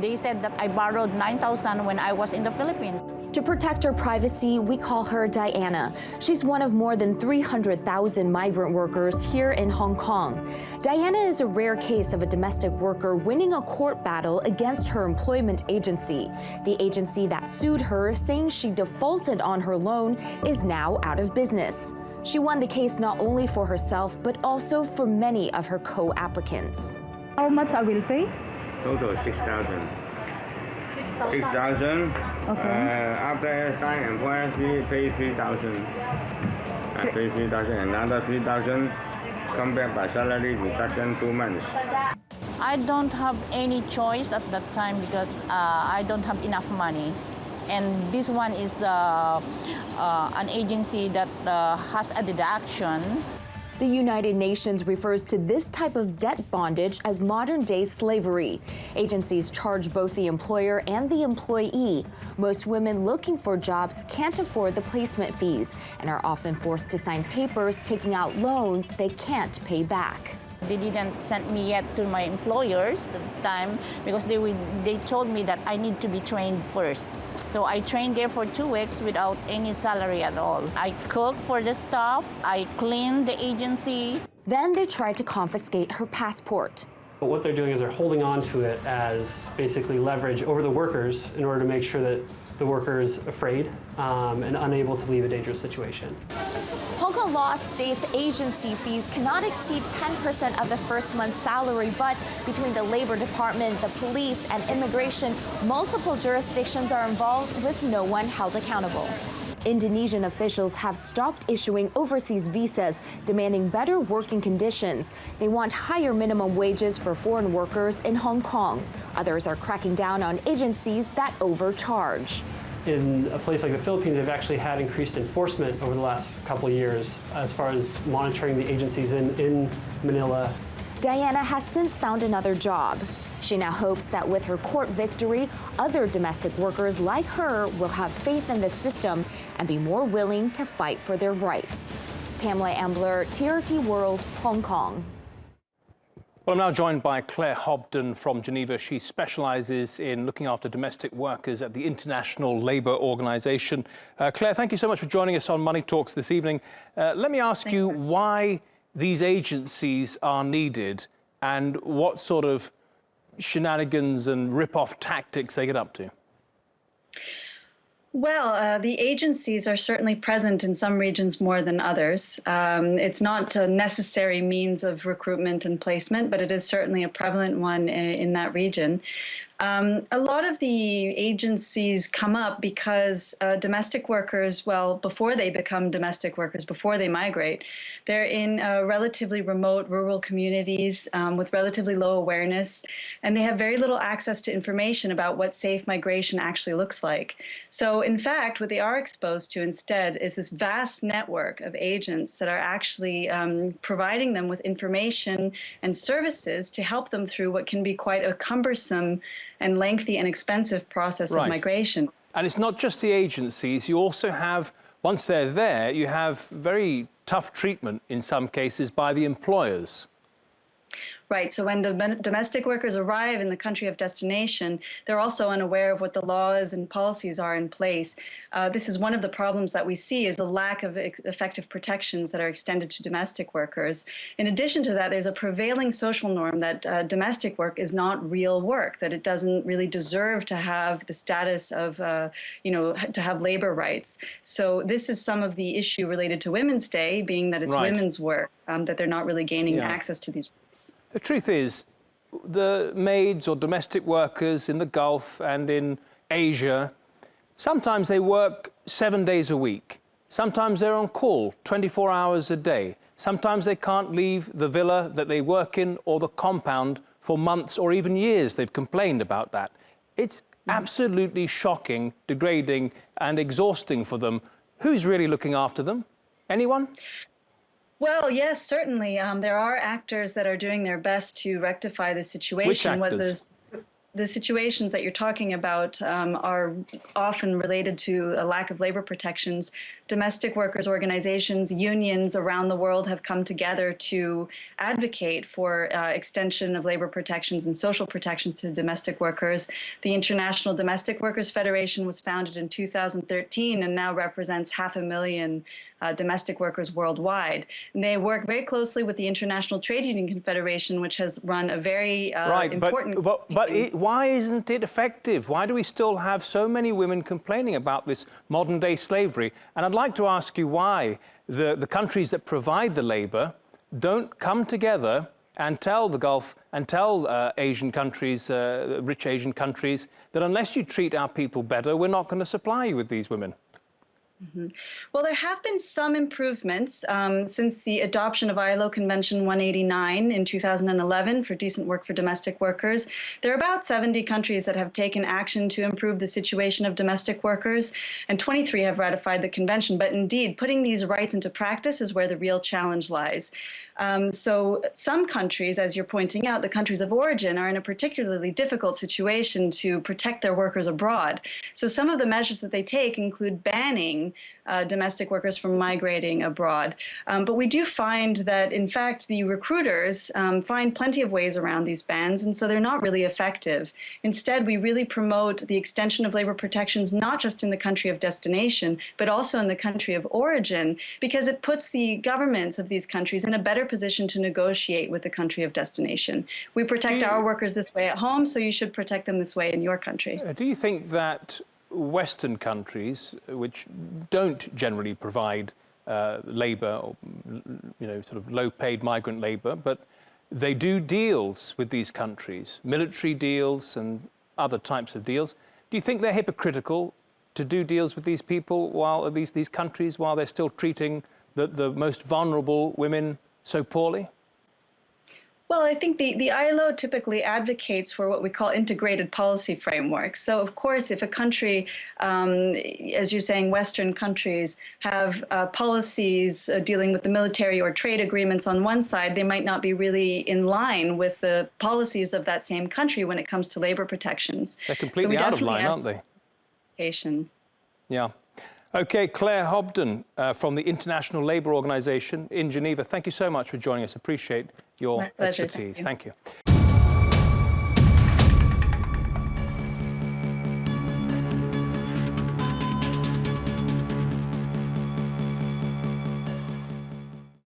They said that I borrowed 9,000 when I was in the Philippines. To protect her privacy, we call her Diana. She's one of more than 300,000 migrant workers here in Hong Kong. Diana is a rare case of a domestic worker winning a court battle against her employment agency. The agency that sued her, saying she defaulted on her loan, is now out of business. She won the case not only for herself, but also for many of her co-applicants. How much I will pay? Total 6,000. 6,000. Okay. After sign employer fee, pay 3,000. I pay 3,000. Another 3,000. Come back by salary reduction 2 months. I don't have any choice at that time because I don't have enough money. And this one is an agency that has a deduction. The United Nations refers to this type of debt bondage as modern-day slavery. Agencies charge both the employer and the employee. Most women looking for jobs can't afford the placement fees and are often forced to sign papers taking out loans they can't pay back. They didn't send me yet to my employers at the time because they told me that I need to be trained first. So I trained there for 2 weeks without any salary at all. I cook for the staff, I clean the agency. Then they tried to confiscate her passport. But what they're doing is they're holding on to it as basically leverage over the workers in order to make sure that the worker is afraid and unable to leave a dangerous situation. Hong Kong law states agency fees cannot exceed 10% of the first month's salary, but between the Labor Department, the police, and immigration, multiple jurisdictions are involved with no one held accountable. Indonesian officials have stopped issuing overseas visas, demanding better working conditions. They want higher minimum wages for foreign workers in Hong Kong. Others are cracking down on agencies that overcharge. In a place like the Philippines, they've actually had increased enforcement over the last couple of years as far as monitoring the agencies in Manila. Diana has since found another job. She now hopes that with her court victory, other domestic workers like her will have faith in the system and be more willing to fight for their rights. Pamela Ambler, TRT World, Hong Kong. Well, I'm now joined by Claire Hobden from Geneva. She specialises in looking after domestic workers at the International Labour Organization. Claire, thank you so much for joining us on Money Talks this evening. Let me ask you why these agencies are needed and what sort of shenanigans and rip-off tactics they get up to. Well, the agencies are certainly present in some regions more than others. It's not a necessary means of recruitment and placement, but it is certainly a prevalent one in that region. A lot of the agencies come up because domestic workers, well, before they become domestic workers, before they migrate, they're in relatively remote rural communities with relatively low awareness, and they have very little access to information about what safe migration actually looks like. So, in fact, what they are exposed to instead is this vast network of agents that are actually providing them with information and services to help them through what can be quite a cumbersome and lengthy and expensive process of migration. And it's not just the agencies. You also have, once they're there, you have very tough treatment in some cases by the employers. Right. So when the domestic workers arrive in the country of destination, they're also unaware of what the laws and policies are in place. This is one of the problems that we see is the lack of effective protections that are extended to domestic workers. In addition to that, there's a prevailing social norm that domestic work is not real work, that it doesn't really deserve to have the status of, to have labor rights. So this is some of the issue related to Women's Day, being that it's women's work, that they're not really gaining access to these rights. The truth is, the maids or domestic workers in the Gulf and in Asia, sometimes they work 7 days a week. Sometimes they're on call 24 hours a day. Sometimes they can't leave the villa that they work in or the compound for months or even years. They've complained about that. It's absolutely shocking, degrading and exhausting for them. Who's really looking after them? Anyone? Well, yes, certainly. There are actors that are doing their best to rectify the situation. Which actors? the situations that you're talking about are often related to a lack of labor protections. Domestic workers organizations, unions around the world have come together to advocate for extension of labor protections and social protection to domestic workers. The International Domestic Workers Federation was founded in 2013 and now represents 500,000 domestic workers worldwide. And they work very closely with the International Trade Union Confederation, which has run a very important... Why isn't it effective? Why do we still have so many women complaining about this modern-day slavery? And I'd like to ask you why the countries that provide the labour don't come together and tell the Gulf and tell Asian countries, rich Asian countries, that unless you treat our people better, we're not going to supply you with these women. Well, there have been some improvements since the adoption of ILO Convention 189 in 2011 for decent work for domestic workers. There are about 70 countries that have taken action to improve the situation of domestic workers, and 23 have ratified the convention. But indeed, putting these rights into practice is where the real challenge lies. So some countries, as you're pointing out, the countries of origin, are in a particularly difficult situation to protect their workers abroad. So some of the measures that they take include banning domestic workers from migrating abroad. But we do find that, in fact, the recruiters find plenty of ways around these bans, and so they're not really effective. Instead, we really promote the extension of labor protections, not just in the country of destination, but also in the country of origin, because it puts the governments of these countries in a better position to negotiate with the country of destination. We protect our workers this way at home, so you should protect them this way in your country. Do you think that Western countries, which don't generally provide labour, or, sort of low-paid migrant labour, but they do deals with these countries, military deals and other types of deals, do you think they're hypocritical to do deals with these people while these countries while they're still treating the most vulnerable women so poorly? Well, I think the ILO typically advocates for what we call integrated policy frameworks. So, of course, if a country, as you're saying, Western countries have policies dealing with the military or trade agreements on one side, they might not be really in line with the policies of that same country when it comes to labor protections. They're completely out of line, aren't they? Yeah. OK, Claire Hobden from the International Labour Organization in Geneva, thank you so much for joining us. Appreciate your expertise. Thank you.